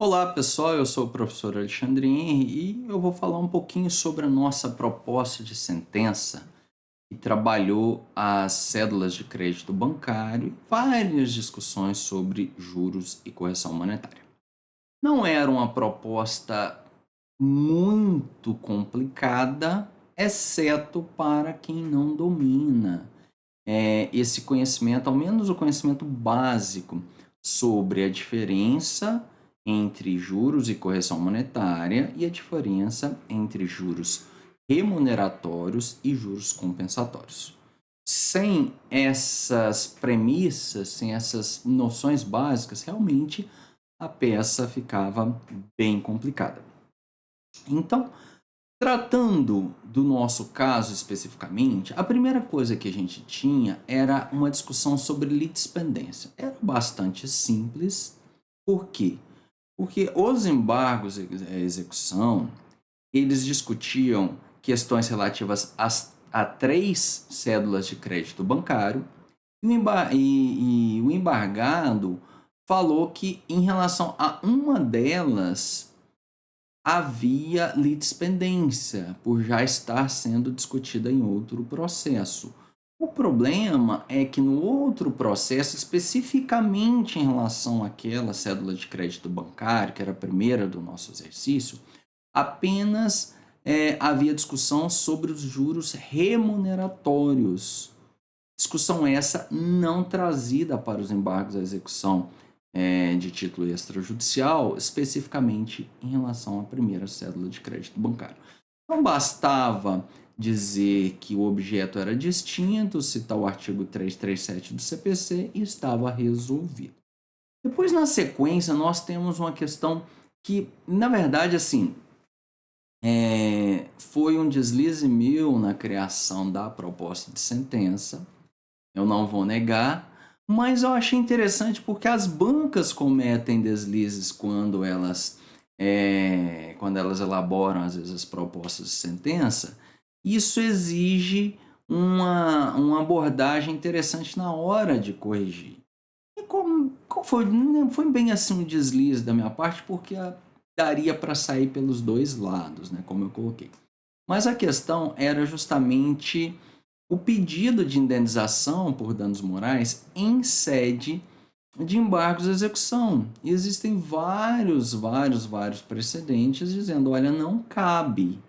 Olá pessoal, eu sou o professor Alexandre Henry e eu vou falar um pouquinho sobre a nossa proposta de sentença que trabalhou as cédulas de crédito bancário e várias discussões sobre juros e correção monetária. Não era uma proposta muito complicada, exceto para quem não domina esse conhecimento, ao menos o conhecimento básico sobre a diferença entre juros e correção monetária e a diferença entre juros remuneratórios e juros compensatórios. Sem essas premissas, sem essas noções básicas, realmente a peça ficava bem complicada. Então, tratando do nosso caso especificamente, a primeira coisa que a gente tinha era uma discussão sobre litispendência. Era bastante simples. Por quê? Porque os embargos à execução, eles discutiam questões relativas a três cédulas de crédito bancário e o embargado falou que em relação a uma delas havia litispendência, por já estar sendo discutida em outro processo. O problema é que no outro processo, especificamente em relação àquela cédula de crédito bancário, que era a primeira do nosso exercício, apenas havia discussão sobre os juros remuneratórios. Discussão essa não trazida para os embargos à execução de título extrajudicial, especificamente em relação à primeira cédula de crédito bancário. Não bastava dizer que o objeto era distinto, citar o artigo 337 do CPC e estava resolvido. Depois, na sequência, nós temos uma questão que, na verdade, assim, foi um deslize meu na criação da proposta de sentença, eu não vou negar, mas eu achei interessante porque as bancas cometem deslizes quando elas elaboram, às vezes, as propostas de sentença. Isso exige uma abordagem interessante na hora de corrigir. E qual foi? Não foi bem assim um deslize da minha parte, porque daria para sair pelos dois lados, né, como eu coloquei. Mas a questão era justamente o pedido de indenização por danos morais em sede de embargos à execução. E existem vários precedentes dizendo, olha, não cabe.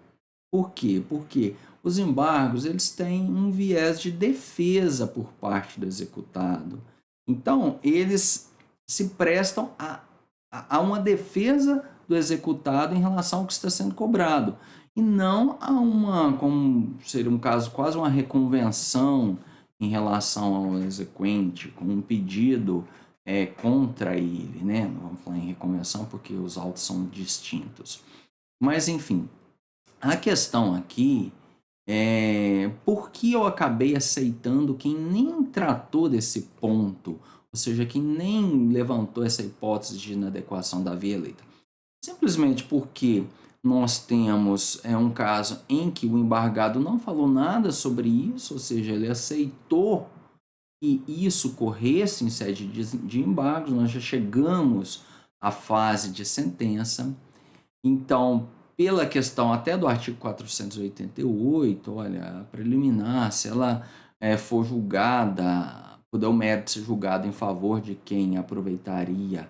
Por quê? Porque os embargos, eles têm um viés de defesa por parte do executado. Então, eles se prestam a uma defesa do executado em relação ao que está sendo cobrado e não a como seria um caso, quase uma reconvenção em relação ao exequente, com um pedido contra ele, né? Não vamos falar em reconvenção porque os autos são distintos. Mas, enfim, a questão aqui é por que eu acabei aceitando quem nem tratou desse ponto, ou seja, quem nem levantou essa hipótese de inadequação da via eleita. Simplesmente porque nós temos um caso em que o embargado não falou nada sobre isso, ou seja, ele aceitou que isso corresse em sede de embargos, nós já chegamos à fase de sentença. Então, pela questão até do artigo 488, olha, a preliminar, se ela for julgada, puder o mérito ser julgado em favor de quem aproveitaria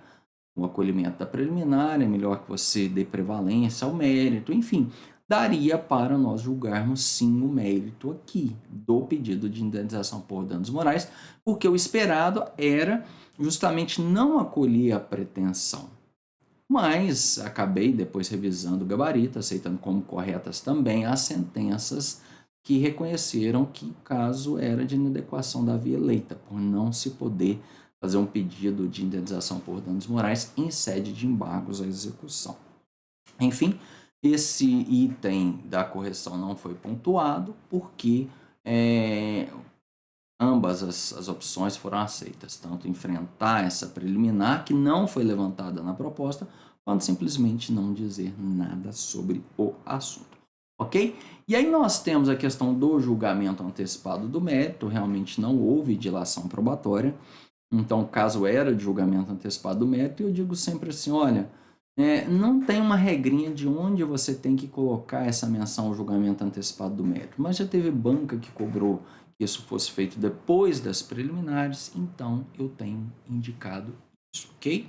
o acolhimento da preliminar, é melhor que você dê prevalência ao mérito, enfim, daria para nós julgarmos sim o mérito aqui do pedido de indenização por danos morais, porque o esperado era justamente não acolher a pretensão. Mas acabei depois revisando o gabarito, aceitando como corretas também as sentenças que reconheceram que o caso era de inadequação da via eleita, por não se poder fazer um pedido de indenização por danos morais em sede de embargos à execução. Enfim, esse item da correção não foi pontuado porque ambas as opções foram aceitas, tanto enfrentar essa preliminar, que não foi levantada na proposta, quanto simplesmente não dizer nada sobre o assunto. Ok? E aí nós temos a questão do julgamento antecipado do mérito, realmente não houve dilação probatória, então o caso era de julgamento antecipado do mérito, e eu digo sempre assim, olha, Não tem uma regrinha de onde você tem que colocar essa menção ao julgamento antecipado do mérito, mas já teve banca que cobrou que isso fosse feito depois das preliminares, então eu tenho indicado isso, ok?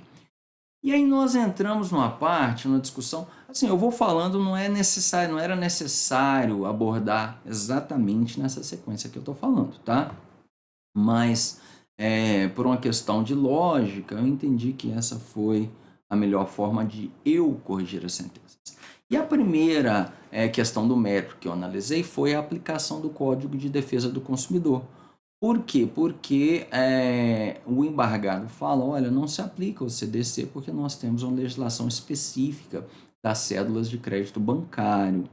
E aí nós entramos numa parte, numa discussão, assim, eu vou falando, não é necessário, não era necessário abordar exatamente nessa sequência que eu estou falando, tá? Mas por uma questão de lógica, eu entendi que essa foi a melhor forma de eu corrigir as sentenças. E a primeira questão do mérito que eu analisei foi a aplicação do Código de Defesa do Consumidor. Por quê? Porque o embargado fala, olha, não se aplica o CDC porque nós temos uma legislação específica das cédulas de crédito bancário.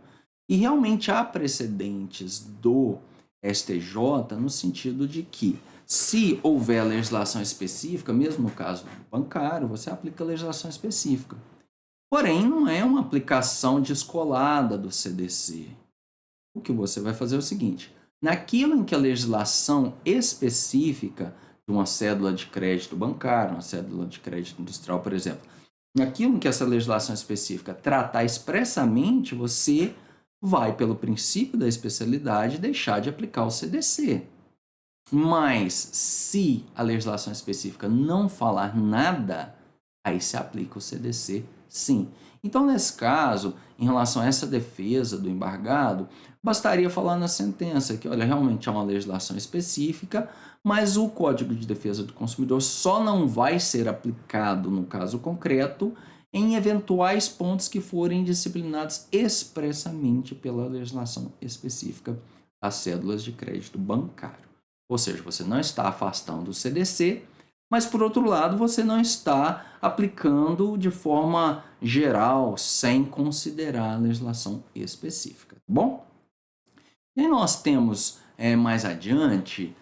E realmente há precedentes do STJ no sentido de que, se houver legislação específica, mesmo no caso bancário, você aplica a legislação específica. Porém, não é uma aplicação descolada do CDC. O que você vai fazer é o seguinte: naquilo em que a legislação específica de uma cédula de crédito bancário, uma cédula de crédito industrial, por exemplo, naquilo em que essa legislação específica tratar expressamente, você vai, pelo princípio da especialidade, deixar de aplicar o CDC. Mas, se a legislação específica não falar nada, aí se aplica o CDC, sim. Então, nesse caso, em relação a essa defesa do embargado, bastaria falar na sentença que, olha, realmente há uma legislação específica, mas o Código de Defesa do Consumidor só não vai ser aplicado no caso concreto em eventuais pontos que forem disciplinados expressamente pela legislação específica das cédulas de crédito bancário. Ou seja, você não está afastando o CDC, mas, por outro lado, você não está aplicando de forma geral, sem considerar a legislação específica, tá bom? E aí nós temos, mais adiante,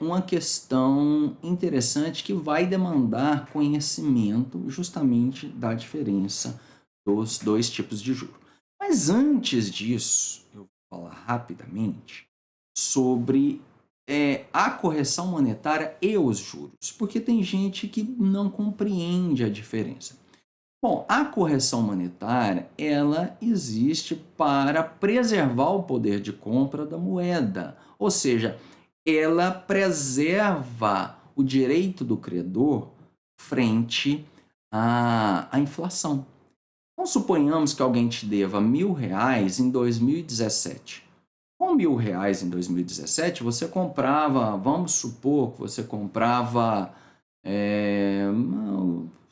uma questão interessante que vai demandar conhecimento justamente da diferença dos dois tipos de juros. Mas antes disso, eu vou falar rapidamente sobre a correção monetária e os juros, porque tem gente que não compreende a diferença. Bom, a correção monetária, ela existe para preservar o poder de compra da moeda, ou seja, ela preserva o direito do credor frente à inflação. Então, suponhamos que alguém te deva R$ 1.000 em 2017. Com R$ 1.000 em 2017, você comprava, vamos supor que você comprava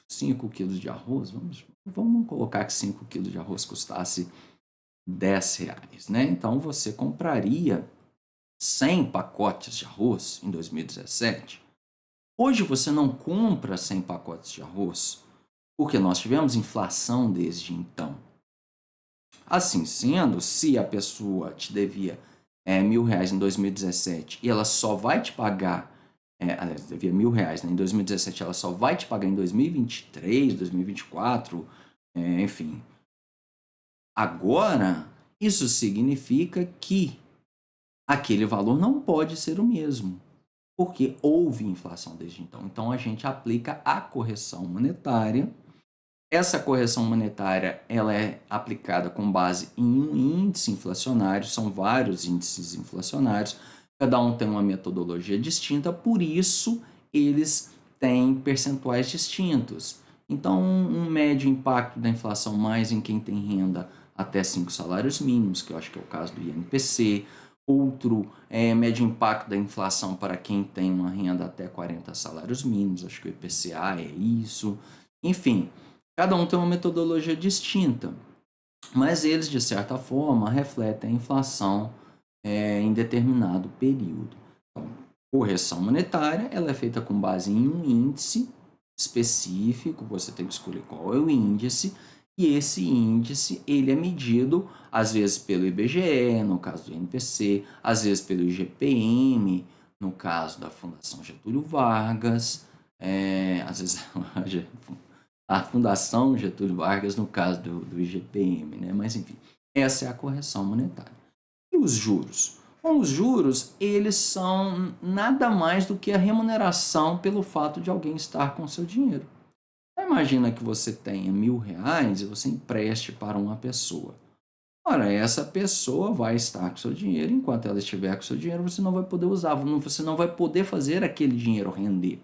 5 quilos de arroz. Vamos colocar que 5 quilos de arroz custasse R$ 10, né? Então, você compraria 100 pacotes de arroz em 2017. Hoje você não compra 100 pacotes de arroz, porque nós tivemos inflação desde então. Assim sendo, se a pessoa te devia R$ 1.000 em 2017 e ela só vai te pagar, aliás, devia R$ 1.000, né? Em 2017 ela só vai te pagar em 2023, 2024, enfim. Agora, isso significa que aquele valor não pode ser o mesmo, porque houve inflação desde então. Então, a gente aplica a correção monetária. Essa correção monetária ela é aplicada com base em um índice inflacionário, são vários índices inflacionários, cada um tem uma metodologia distinta, por isso eles têm percentuais distintos. Então, um médio impacto da inflação mais em quem tem renda até 5 salários mínimos, que eu acho que é o caso do INPC. Outro médio impacto da inflação para quem tem uma renda até 40 salários mínimos, acho que o IPCA é isso. Enfim, cada um tem uma metodologia distinta, mas eles, de certa forma, refletem a inflação em determinado período. Então, correção monetária ela é feita com base em um índice específico, você tem que escolher qual é o índice, e esse índice ele é medido, às vezes, pelo IBGE, no caso do INPC, às vezes pelo IGPM, no caso da Fundação Getúlio Vargas, às vezes a Fundação Getúlio Vargas, no caso do IGPM, né? Mas, enfim, essa é a correção monetária. E os juros? Bom, os juros, eles são nada mais do que a remuneração pelo fato de alguém estar com seu dinheiro. imagina que você tenha R$ 1.000 e você empreste para uma pessoa. Ora, essa pessoa vai estar com seu dinheiro, enquanto ela estiver com seu dinheiro, você não vai poder usar, você não vai poder fazer aquele dinheiro render.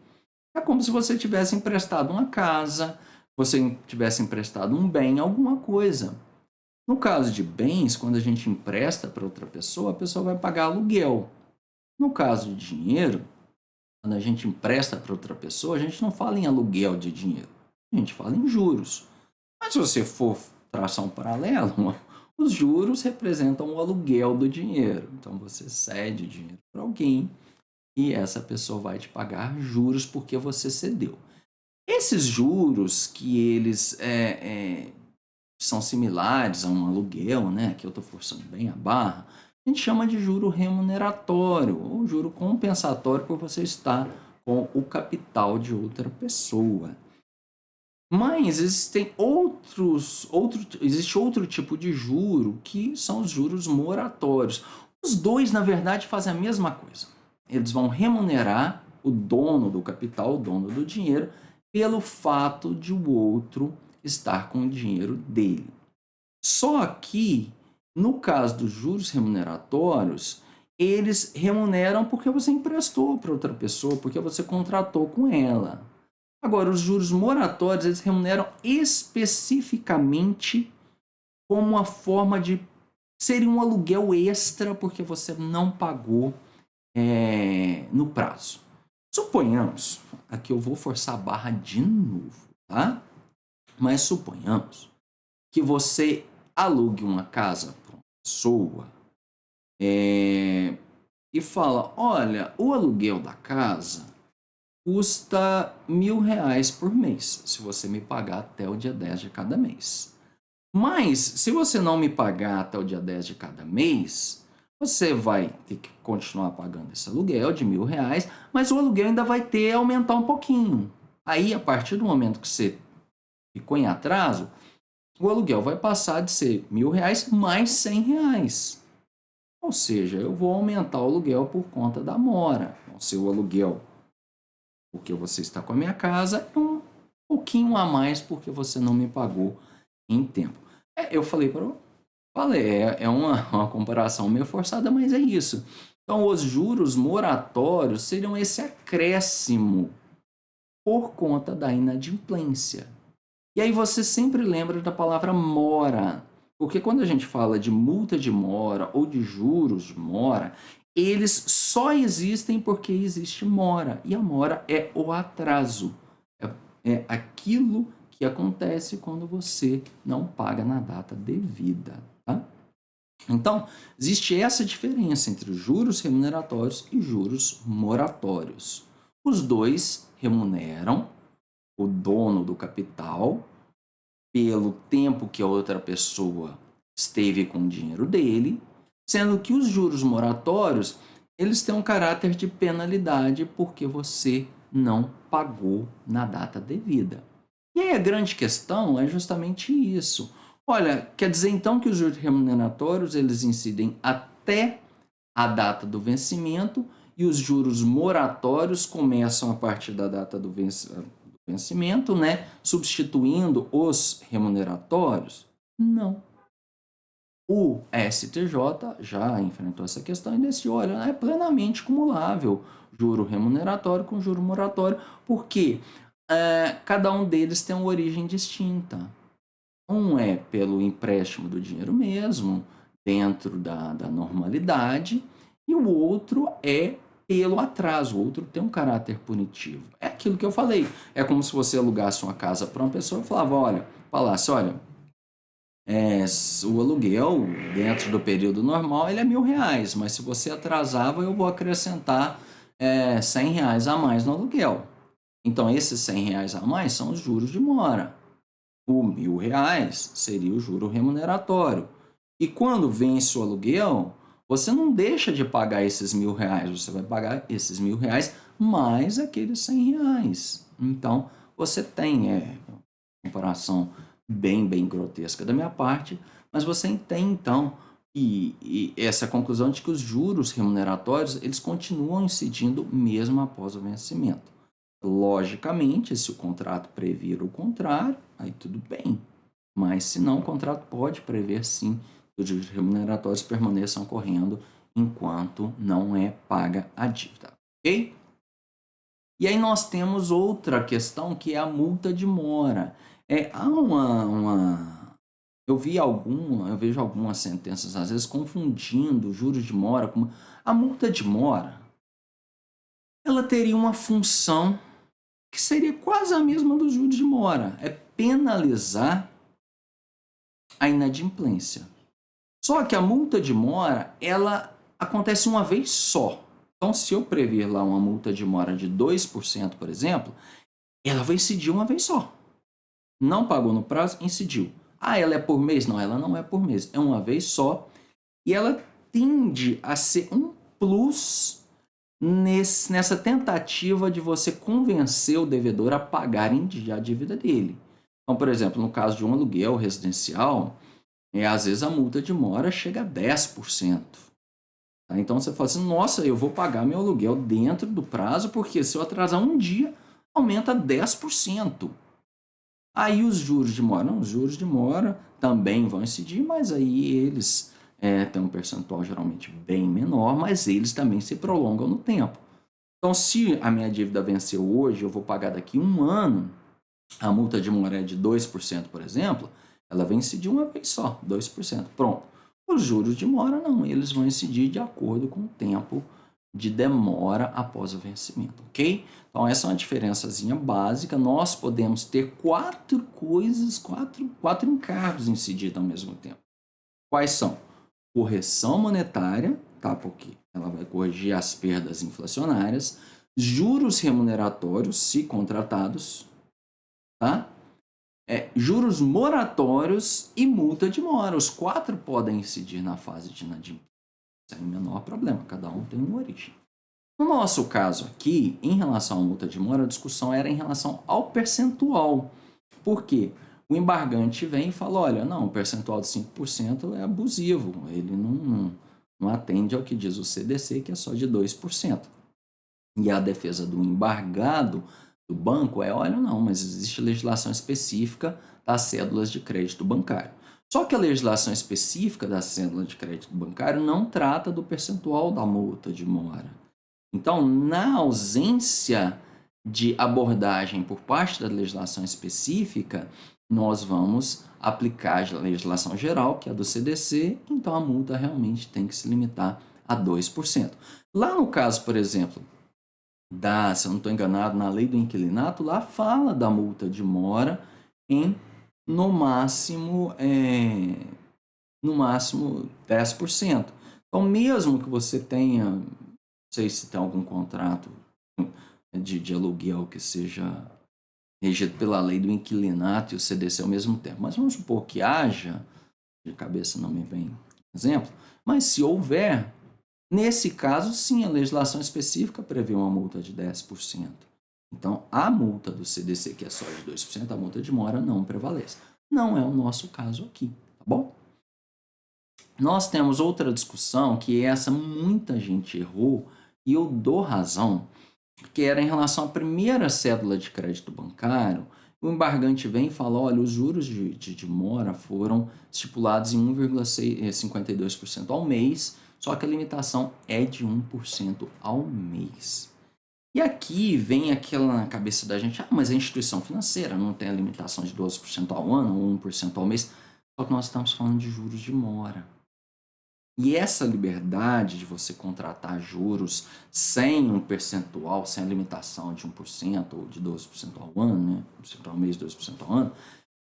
É como se você tivesse emprestado uma casa, você tivesse emprestado um bem, alguma coisa. No caso de bens, quando a gente empresta para outra pessoa, a pessoa vai pagar aluguel. No caso de dinheiro, quando a gente empresta para outra pessoa, a gente não fala em aluguel de dinheiro, a gente fala em juros. Mas se você for traçar um paralelo, os juros representam o aluguel do dinheiro. Então você cede o dinheiro para alguém e essa pessoa vai te pagar juros porque você cedeu. Esses juros que eles são similares a um aluguel, né? Que eu estou forçando bem a barra, a gente chama de juro remuneratório ou juro compensatório por você estar com o capital de outra pessoa. Mas existe outro tipo de juro que são os juros moratórios. Os dois, na verdade, fazem a mesma coisa. Eles vão remunerar o dono do capital, o dono do dinheiro, pelo fato de o outro estar com o dinheiro dele. Só que, no caso dos juros remuneratórios, eles remuneram porque você emprestou para outra pessoa, porque você contratou com ela. Agora, os juros moratórios, eles remuneram especificamente como uma forma de ser um aluguel extra porque você não pagou no prazo. Suponhamos, aqui eu vou forçar a barra de novo, tá? Mas suponhamos que você alugue uma casa para uma pessoa e fala, olha, o aluguel da casa custa R$ 1.000 por mês, se você me pagar até o dia 10 de cada mês. Mas, se você não me pagar até o dia 10 de cada mês, você vai ter que continuar pagando esse aluguel de R$ 1.000, mas o aluguel ainda vai aumentar um pouquinho. Aí, a partir do momento que você ficou em atraso, o aluguel vai passar de ser R$ 1.000 mais R$ 100. Ou seja, eu vou aumentar o aluguel por conta da mora. O seu aluguel porque você está com a minha casa, e um pouquinho a mais porque você não me pagou em tempo. Eu falei é uma comparação meio forçada, mas é isso. Então, os juros moratórios seriam esse acréscimo por conta da inadimplência. E aí você sempre lembra da palavra mora, porque quando a gente fala de multa de mora ou de juros de mora, eles só existem porque existe mora. E a mora é o atraso. É aquilo que acontece quando você não paga na data devida. Tá? Então, existe essa diferença entre juros remuneratórios e juros moratórios. Os dois remuneram o dono do capital pelo tempo que a outra pessoa esteve com o dinheiro dele, sendo que os juros moratórios, eles têm um caráter de penalidade porque você não pagou na data devida. E aí a grande questão é justamente isso. Olha, quer dizer então que os juros remuneratórios, eles incidem até a data do vencimento e os juros moratórios começam a partir da data do vencimento, né? Substituindo os remuneratórios? Não. O STJ já enfrentou essa questão e decidiu, olha, é plenamente cumulável juro remuneratório com juro moratório, porque cada um deles tem uma origem distinta. Um é pelo empréstimo do dinheiro mesmo, dentro da normalidade, e o outro é pelo atraso, o outro tem um caráter punitivo. É aquilo que eu falei, é como se você alugasse uma casa para uma pessoa e falasse, olha, o aluguel dentro do período normal ele é R$ 1.000, mas se você atrasava eu vou acrescentar R$ 100 a mais no aluguel. Então esses R$ 100 a mais são os juros de mora. O R$ 1.000 seria o juro remuneratório. E quando vence o aluguel, você não deixa de pagar esses R$ 1.000, você vai pagar esses R$ 1.000 mais aqueles R$ 100. Então, você tem comparação bem grotesca da minha parte, mas você tem, então, e essa conclusão de que os juros remuneratórios, eles continuam incidindo mesmo após o vencimento. Logicamente, se o contrato previr o contrário, aí tudo bem. Mas se não, o contrato pode prever sim que os juros remuneratórios permaneçam correndo enquanto não é paga a dívida, ok? E aí nós temos outra questão que é a multa de mora. Há eu vejo algumas sentenças às vezes confundindo juros de mora com a multa de mora. Ela teria uma função que seria quase a mesma dos juros de mora, é penalizar a inadimplência. Só que a multa de mora, ela acontece uma vez só. Então, se eu prever lá uma multa de mora de 2%, por exemplo, ela vai incidir uma vez só. Não pagou no prazo, incidiu. Ah, ela é por mês? Não, ela não é por mês. É uma vez só. E ela tende a ser um plus nessa tentativa de você convencer o devedor a pagar em dia a dívida dele. Então, por exemplo, no caso de um aluguel residencial, às vezes a multa de mora chega a 10%. Tá? Então você fala assim, nossa, eu vou pagar meu aluguel dentro do prazo, porque se eu atrasar um dia, aumenta 10%. Aí os juros de mora, não, os juros de mora também vão incidir, mas aí eles têm um percentual geralmente bem menor, mas eles também se prolongam no tempo. Então, se a minha dívida venceu hoje, eu vou pagar daqui um ano, a multa de mora é de 2%, por exemplo, ela vai incidir uma vez só, 2%. Pronto. Os juros de mora, não, eles vão incidir de acordo com o tempo de demora após o vencimento, ok? Então, essa é uma diferençazinha básica. Nós podemos ter quatro encargos incididos ao mesmo tempo. Quais são? Correção monetária, tá? Porque ela vai corrigir as perdas inflacionárias, juros remuneratórios, se contratados, tá? Juros moratórios e multa de mora. Os quatro podem incidir na fase de inadimplência, sem o menor problema, cada um tem uma origem. No nosso caso aqui, em relação à multa de mora, a discussão era em relação ao percentual. Por quê? O embargante vem e fala, olha, não, o percentual de 5% é abusivo, ele não atende ao que diz o CDC, que é só de 2%. E a defesa do embargado do banco olha, não, mas existe legislação específica das cédulas de crédito bancário. Só que a legislação específica da cédula de crédito bancário não trata do percentual da multa de mora. Então, na ausência de abordagem por parte da legislação específica, nós vamos aplicar a legislação geral, que é a do CDC, então a multa realmente tem que se limitar a 2%. Lá no caso, por exemplo, se eu não estou enganado, na lei do inquilinato, lá fala da multa de mora em, no máximo 10%. Então, mesmo que você tenha, não sei se tem algum contrato de aluguel que seja regido pela lei do inquilinato e o CDC ao mesmo tempo, mas vamos supor que haja, de cabeça não me vem exemplo, mas se houver, nesse caso, sim, a legislação específica prevê uma multa de 10%. Então, a multa do CDC, que é só de 2%, a multa de mora não prevalece. Não é o nosso caso aqui, tá bom? Nós temos outra discussão, que essa muita gente errou, e eu dou razão, que era em relação à primeira cédula de crédito bancário. O embargante vem e fala, olha, os juros de mora foram estipulados em 1,52% ao mês, só que a limitação é de 1% ao mês. E aqui vem aquela na cabeça da gente, mas a instituição financeira não tem a limitação de 12% ao ano ou 1% ao mês, só que nós estamos falando de juros de mora. E essa liberdade de você contratar juros sem um percentual, sem a limitação de 1% ou de 12% ao ano, né? 1% ao mês, 12% ao ano,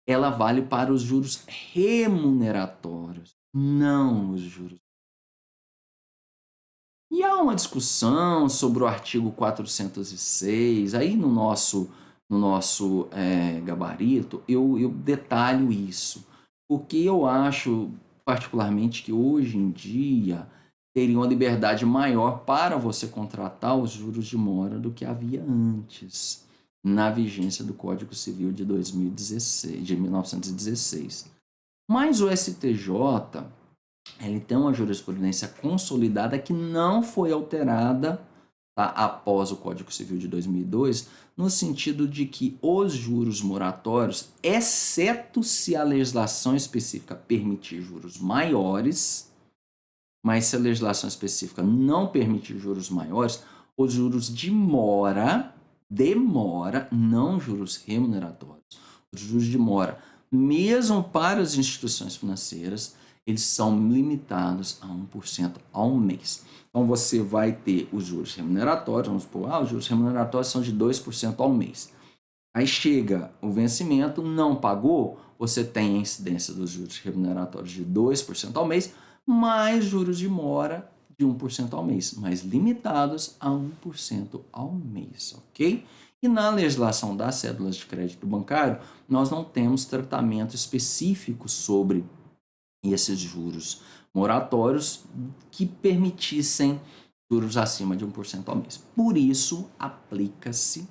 ela vale para os juros remuneratórios, não os juros. E há uma discussão sobre o artigo 406, aí no nosso gabarito eu detalho isso, porque eu acho particularmente que hoje em dia teria uma liberdade maior para você contratar os juros de mora do que havia antes, na vigência do Código Civil de 2016, de 1916. Mas o STJ, ele tem uma jurisprudência consolidada que não foi alterada tá? Após o Código Civil de 2002, no sentido de que os juros moratórios, exceto se a legislação específica permitir juros maiores, mas se a legislação específica não permitir juros maiores, os juros de demora, não juros remuneratórios, os juros de mora, mesmo para as instituições financeiras, eles são limitados a 1% ao mês. Então, você vai ter os juros remuneratórios, vamos supor, os juros remuneratórios são de 2% ao mês. Aí chega o vencimento, não pagou, você tem a incidência dos juros remuneratórios de 2% ao mês, mais juros de mora de 1% ao mês, mas limitados a 1% ao mês, ok? E na legislação das cédulas de crédito bancário, nós não temos tratamento específico sobre esses juros moratórios que permitissem juros acima de 1% ao mês. Por isso, aplica-se,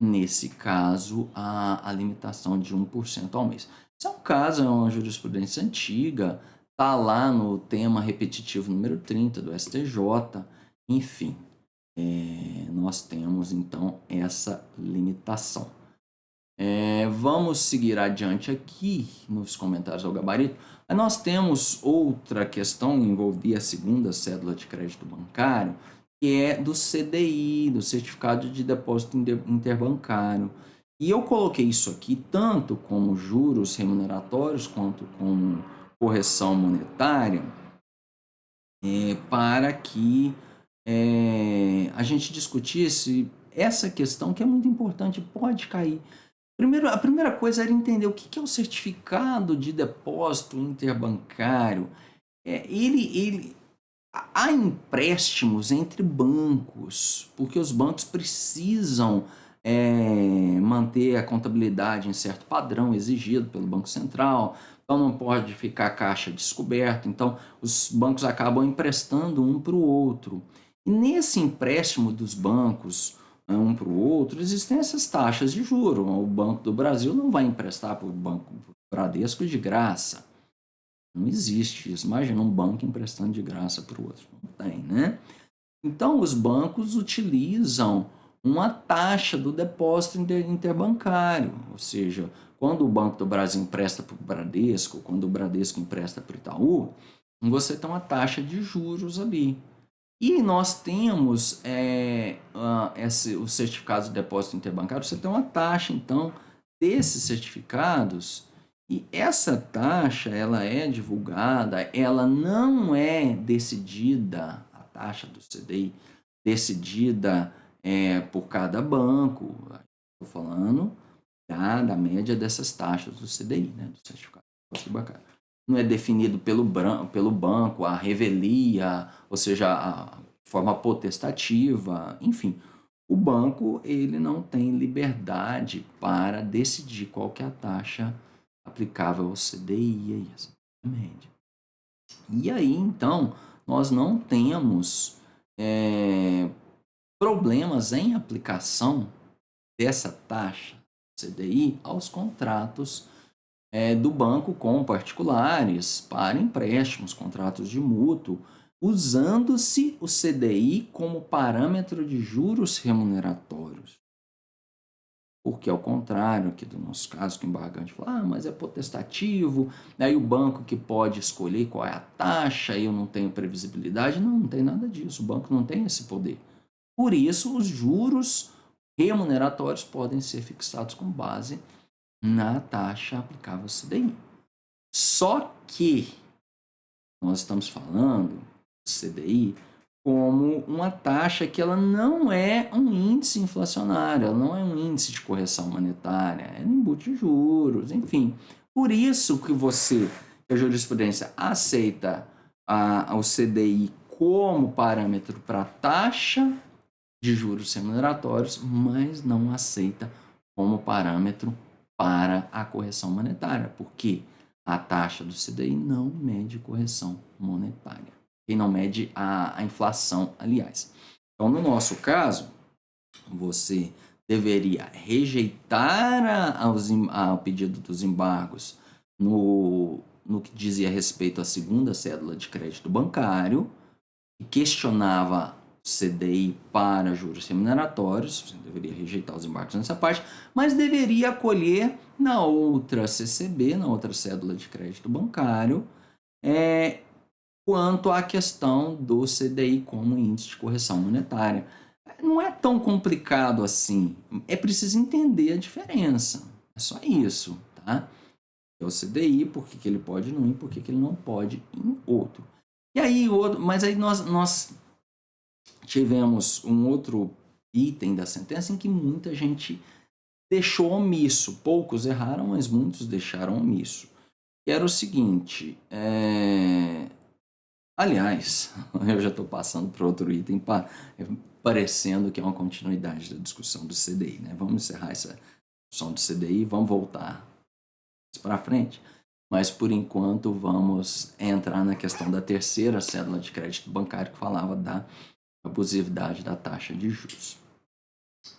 nesse caso, a limitação de 1% ao mês. Esse é um caso, é uma jurisprudência antiga, está lá no tema repetitivo número 30 do STJ, enfim, nós temos então essa limitação. Vamos seguir adiante aqui nos comentários ao gabarito. Aí nós temos outra questão, envolvia a segunda cédula de crédito bancário, que é do CDI, do Certificado de Depósito Interbancário. E eu coloquei isso aqui tanto como juros remuneratórios quanto como correção monetária, para que a gente discutisse essa questão que é muito importante, pode cair. Primeiro, a primeira coisa era entender o que é o certificado de depósito interbancário. Há empréstimos entre bancos, porque os bancos precisam manter a contabilidade em certo padrão exigido pelo Banco Central, então não pode ficar caixa descoberto, então os bancos acabam emprestando um para o outro. E nesse empréstimo dos bancos um para o outro, existem essas taxas de juros. O Banco do Brasil não vai emprestar para o Banco Bradesco de graça. Não existe isso. Imagina um banco emprestando de graça para o outro. Não tem, né? Então, os bancos utilizam uma taxa do depósito interbancário, ou seja, quando o Banco do Brasil empresta para o Bradesco, quando o Bradesco empresta para o Itaú, você tem uma taxa de juros ali. E nós temos os certificados de depósito interbancário, você tem uma taxa, então, desses certificados, e essa taxa, ela é divulgada, ela não é decidida, a taxa do CDI, decidida por cada banco. Estou falando da média dessas taxas do CDI, né, do certificado de depósito bancário. Não é definido pelo banco a revelia, ou seja, a forma potestativa, enfim. O banco ele não tem liberdade para decidir qual que é a taxa aplicável ao CDI, essa média. E aí, então, nós não temos problemas em aplicação dessa taxa CDI aos contratos do banco com particulares para empréstimos, contratos de mútuo, usando-se o CDI como parâmetro de juros remuneratórios. Porque, ao contrário aqui do nosso caso, que o embargante fala, mas é potestativo, aí o banco que pode escolher qual é a taxa, eu não tenho previsibilidade. Não tem nada disso, o banco não tem esse poder. Por isso, os juros remuneratórios podem ser fixados com base na taxa aplicável ao CDI. Só que nós estamos falando do CDI como uma taxa que ela não é um índice inflacionário, ela não é um índice de correção monetária, é um embute de juros, enfim. Por isso que a jurisprudência aceita o CDI como parâmetro para a taxa de juros remuneratórios, mas não aceita como parâmetro para a correção monetária, porque a taxa do CDI não mede correção monetária. E não mede a inflação, aliás. Então, no nosso caso, você deveria rejeitar ao pedido dos embargos no que dizia respeito à segunda cédula de crédito bancário, que questionava CDI para juros remuneratórios, você deveria rejeitar os embargos nessa parte, mas deveria acolher na outra CCB, na outra cédula de crédito bancário, quanto à questão do CDI como índice de correção monetária. Não é tão complicado assim, é preciso entender a diferença, é só isso, tá? É o CDI, por que ele pode em um e por que ele não pode em outro. E aí, mas aí nós tivemos um outro item da sentença em que muita gente deixou omisso. Poucos erraram, mas muitos deixaram omisso. Que era o seguinte, aliás, eu já estou passando para outro item, parecendo que é uma continuidade da discussão do CDI, né? Vamos encerrar essa discussão do CDI, vamos voltar para frente. Mas, por enquanto, vamos entrar na questão da terceira cédula de crédito bancário, que falava da abusividade da taxa de juros.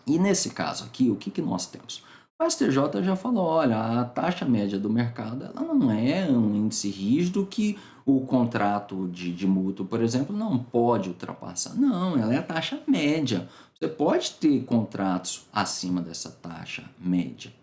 E nesse caso aqui, o que nós temos? O STJ já falou, olha, a taxa média do mercado ela não é um índice rígido que o contrato de mútuo, por exemplo, não pode ultrapassar. Não, ela é a taxa média. Você pode ter contratos acima dessa taxa média.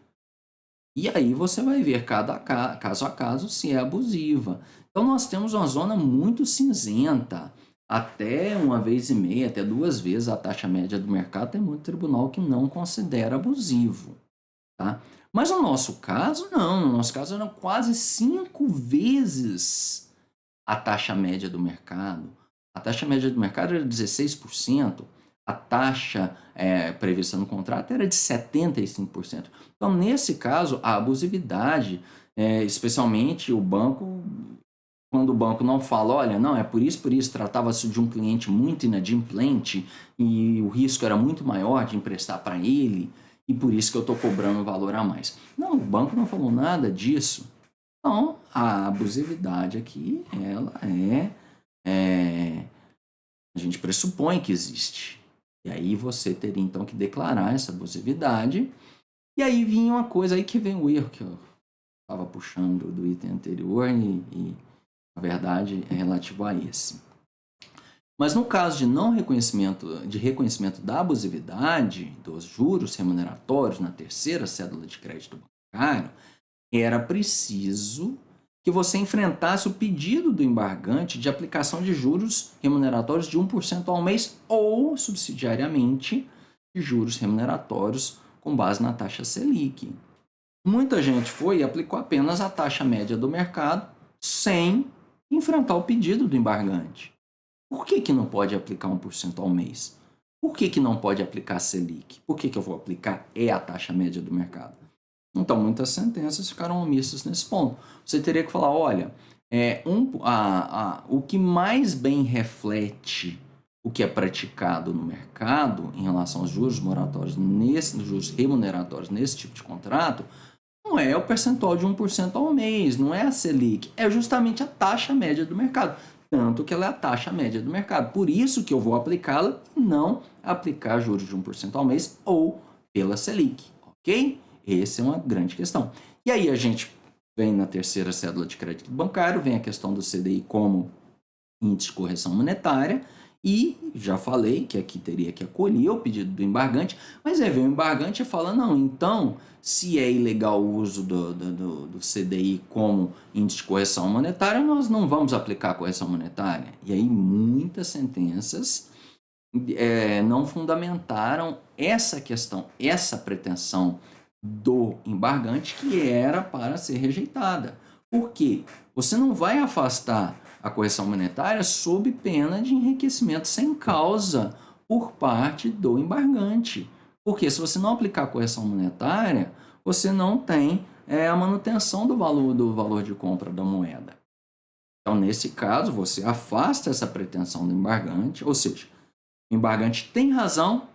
E aí você vai ver caso a caso se é abusiva. Então nós temos uma zona muito cinzenta. Até uma vez e meia, até 2 vezes a taxa média do mercado, tem muito tribunal que não considera abusivo. Tá? Mas no nosso caso, não. No nosso caso, eram quase 5 vezes a taxa média do mercado. A taxa média do mercado era 16%. A taxa prevista no contrato era de 75%. Então, nesse caso, a abusividade, especialmente o banco, quando o banco não fala, olha, não, é por isso, tratava-se de um cliente muito inadimplente e o risco era muito maior de emprestar para ele e por isso que eu estou cobrando um valor a mais. Não, o banco não falou nada disso. Então, a abusividade aqui, ela a gente pressupõe que existe. E aí você teria então que declarar essa abusividade. E aí vinha uma coisa, aí que vem o erro que eu estava puxando do item anterior e a verdade é relativo a esse. Mas no caso de reconhecimento da abusividade dos juros remuneratórios na terceira cédula de crédito bancário, era preciso que você enfrentasse o pedido do embargante de aplicação de juros remuneratórios de 1% ao mês ou, subsidiariamente, de juros remuneratórios com base na taxa Selic. Muita gente foi e aplicou apenas a taxa média do mercado sem enfrentar o pedido do embargante. Por que não pode aplicar 1% ao mês? Por que não pode aplicar Selic? Por que eu vou aplicar a taxa média do mercado? Então, muitas sentenças ficaram omissas nesse ponto. Você teria que falar, olha, o que mais bem reflete o que é praticado no mercado em relação aos juros moratórios, juros remuneratórios nesse tipo de contrato, não é o percentual de 1% ao mês, não é a Selic, é justamente a taxa média do mercado. Tanto que ela é a taxa média do mercado. Por isso que eu vou aplicá-la e não aplicar juros de 1% ao mês ou pela Selic, ok? Essa é uma grande questão. E aí a gente vem na terceira cédula de crédito bancário, vem a questão do CDI como índice de correção monetária, e já falei que aqui teria que acolher o pedido do embargante, mas aí vem o embargante e fala, não, então, se é ilegal o uso do CDI como índice de correção monetária, nós não vamos aplicar a correção monetária. E aí muitas sentenças não fundamentaram essa questão, essa pretensão do embargante que era para ser rejeitada. Por quê? Você não vai afastar a correção monetária sob pena de enriquecimento sem causa por parte do embargante. Porque se você não aplicar a correção monetária, você não tem a manutenção do valor de compra da moeda. Então, nesse caso, você afasta essa pretensão do embargante, ou seja, o embargante tem razão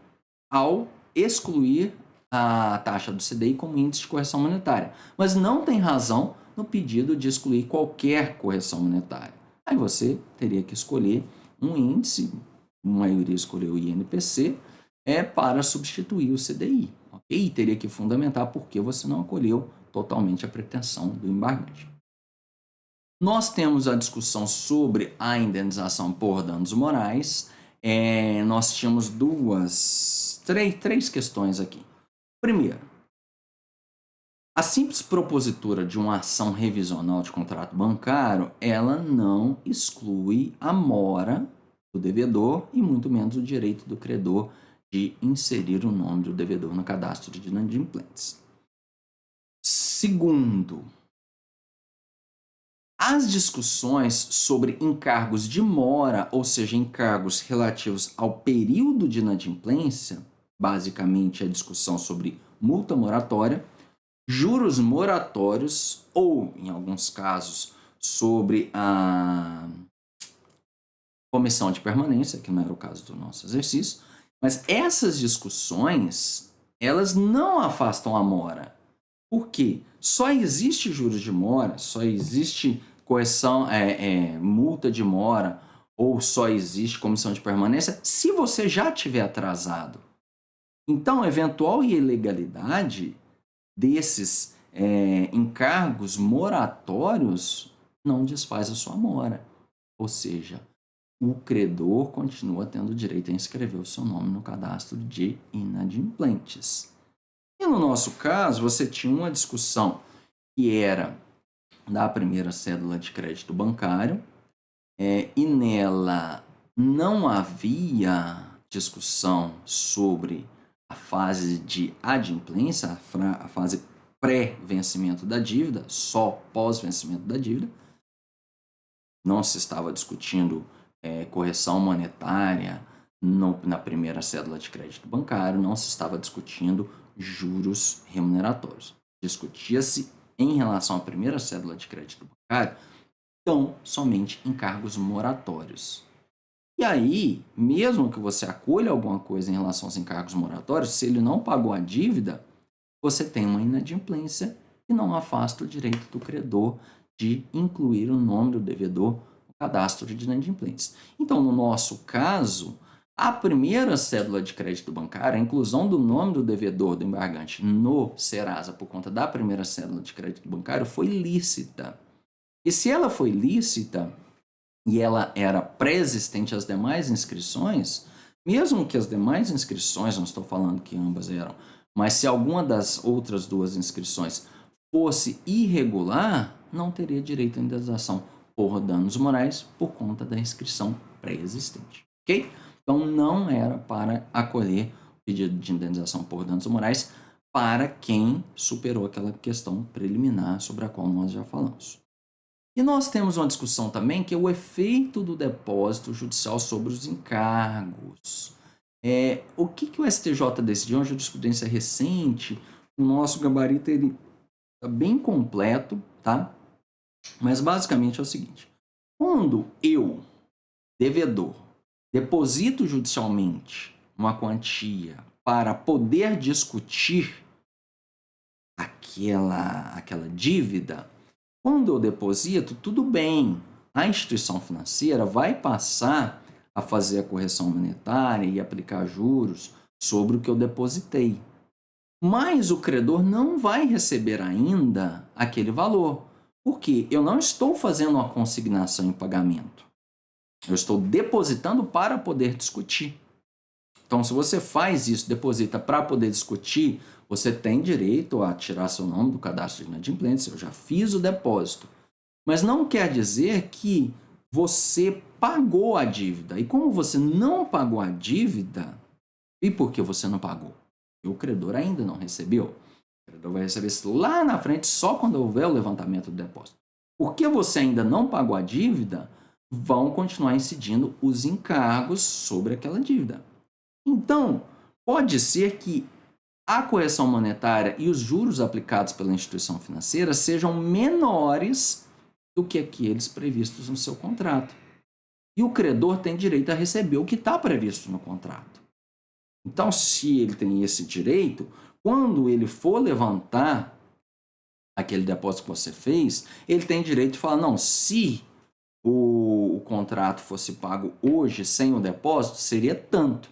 ao excluir a taxa do CDI como índice de correção monetária, mas não tem razão no pedido de excluir qualquer correção monetária. Aí você teria que escolher um índice, a maioria escolheu o INPC, para substituir o CDI. Okay? E teria que fundamentar por que você não acolheu totalmente a pretensão do embargante. Nós temos a discussão sobre a indenização por danos morais. nós tínhamos três questões aqui. Primeiro, a simples propositura de uma ação revisional de contrato bancário, ela não exclui a mora do devedor e muito menos o direito do credor de inserir o nome do devedor no cadastro de inadimplentes. Segundo, as discussões sobre encargos de mora, ou seja, encargos relativos ao período de inadimplência, basicamente a discussão sobre multa moratória, juros moratórios ou, em alguns casos, sobre a comissão de permanência, que não era o caso do nosso exercício, mas essas discussões, elas não afastam a mora. Por quê? Só existe juros de mora, só existe correção, multa de mora, ou só existe comissão de permanência se você já tiver atrasado. Então, eventual ilegalidade desses encargos moratórios não desfaz a sua mora. Ou seja, o credor continua tendo direito a inscrever o seu nome no cadastro de inadimplentes. E no nosso caso, você tinha uma discussão que era da primeira cédula de crédito bancário, e nela não havia discussão sobre a fase de adimplência, a fase pré-vencimento da dívida, só pós-vencimento da dívida. Não se estava discutindo correção monetária na primeira cédula de crédito bancário, não se estava discutindo juros remuneratórios. Discutia-se, em relação à primeira cédula de crédito bancário, tão somente encargos moratórios. E aí, mesmo que você acolha alguma coisa em relação aos encargos moratórios, se ele não pagou a dívida, você tem uma inadimplência e não afasta o direito do credor de incluir o nome do devedor no cadastro de inadimplentes. Então, no nosso caso, a primeira cédula de crédito bancário, a inclusão do nome do devedor do embargante no Serasa por conta da primeira cédula de crédito bancário foi lícita. E se ela foi lícita e ela era pré-existente às demais inscrições, mesmo que as demais inscrições, não estou falando que ambas eram, mas se alguma das outras duas inscrições fosse irregular, não teria direito à indenização por danos morais por conta da inscrição pré-existente, ok? Então, não era para acolher o pedido de indenização por danos morais para quem superou aquela questão preliminar sobre a qual nós já falamos. E nós temos uma discussão também que é o efeito do depósito judicial sobre os encargos. O que o STJ decidiu? É uma jurisprudência recente, o nosso gabarito ele está bem completo, tá? Mas basicamente é o seguinte: quando eu, devedor, deposito judicialmente uma quantia para poder discutir aquela dívida, quando eu deposito, tudo bem, a instituição financeira vai passar a fazer a correção monetária e aplicar juros sobre o que eu depositei. Mas o credor não vai receber ainda aquele valor, porque eu não estou fazendo uma consignação em pagamento. Eu estou depositando para poder discutir. Então, se você faz isso, deposita para poder discutir, você tem direito a tirar seu nome do cadastro de inadimplência. Eu já fiz o depósito. Mas não quer dizer que você pagou a dívida. E como você não pagou a dívida, e por que você não pagou? O credor ainda não recebeu. O credor vai receber isso lá na frente, só quando houver o levantamento do depósito. Porque você ainda não pagou a dívida, vão continuar incidindo os encargos sobre aquela dívida. Então, pode ser que a correção monetária e os juros aplicados pela instituição financeira sejam menores do que aqueles previstos no seu contrato. E o credor tem direito a receber o que está previsto no contrato. Então, se ele tem esse direito, quando ele for levantar aquele depósito que você fez, ele tem direito de falar: não, se o contrato fosse pago hoje sem o depósito, seria tanto.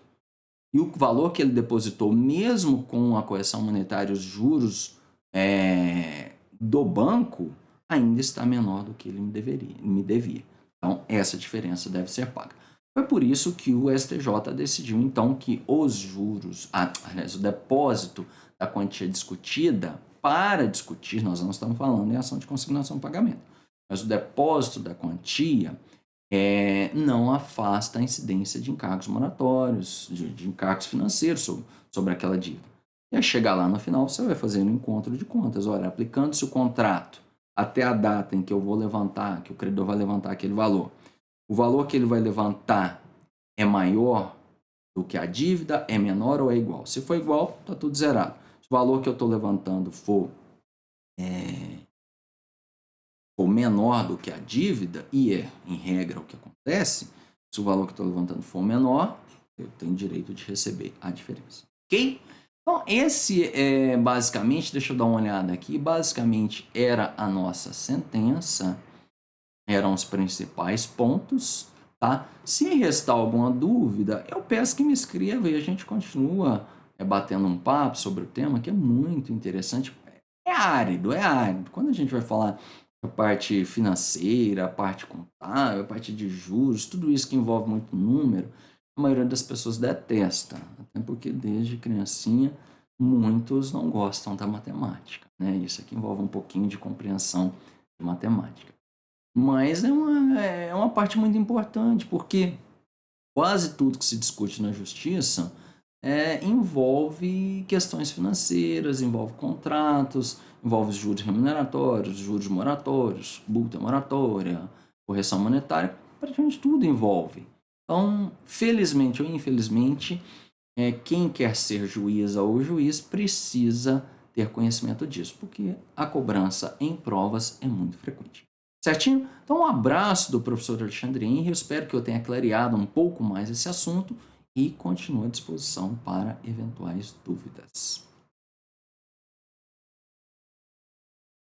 E o valor que ele depositou, mesmo com a correção monetária e os juros do banco, ainda está menor do que ele me devia. Então, essa diferença deve ser paga. Foi por isso que o STJ decidiu, então, que os juros, aliás, o depósito da quantia discutida, para discutir, nós não estamos falando em ação de consignação e pagamento, mas o depósito da quantia não afasta a incidência de encargos moratórios, de encargos financeiros sobre aquela dívida. E aí chegar lá no final, você vai fazer um encontro de contas. Olha, aplicando-se o contrato até a data em que eu vou levantar, que o credor vai levantar aquele valor, o valor que ele vai levantar é maior do que a dívida, é menor ou é igual? Se for igual, está tudo zerado. Se o valor que eu estou levantando for menor do que a dívida, e em regra, o que acontece, se o valor que eu estou levantando for menor, eu tenho direito de receber a diferença. Ok? Então, esse basicamente, deixa eu dar uma olhada aqui, basicamente era a nossa sentença, eram os principais pontos, tá? Se restar alguma dúvida, eu peço que me escreva e a gente continua batendo um papo sobre o tema, que é muito interessante. É árido, é árido. Quando a gente vai falar a parte financeira, a parte contábil, a parte de juros, tudo isso que envolve muito número, a maioria das pessoas detesta, até porque desde criancinha muitos não gostam da matemática, né? Isso aqui envolve um pouquinho de compreensão de matemática. Mas é uma parte muito importante, porque quase tudo que se discute na justiça envolve questões financeiras, envolve contratos, envolve juros remuneratórios, juros moratórios, multa moratória, correção monetária, praticamente tudo envolve. Então, felizmente ou infelizmente, quem quer ser juíza ou juiz precisa ter conhecimento disso, porque a cobrança em provas é muito frequente. Certinho? Então, um abraço do professor Alexandre Henry, eu espero que eu tenha clareado um pouco mais esse assunto e continuo à disposição para eventuais dúvidas.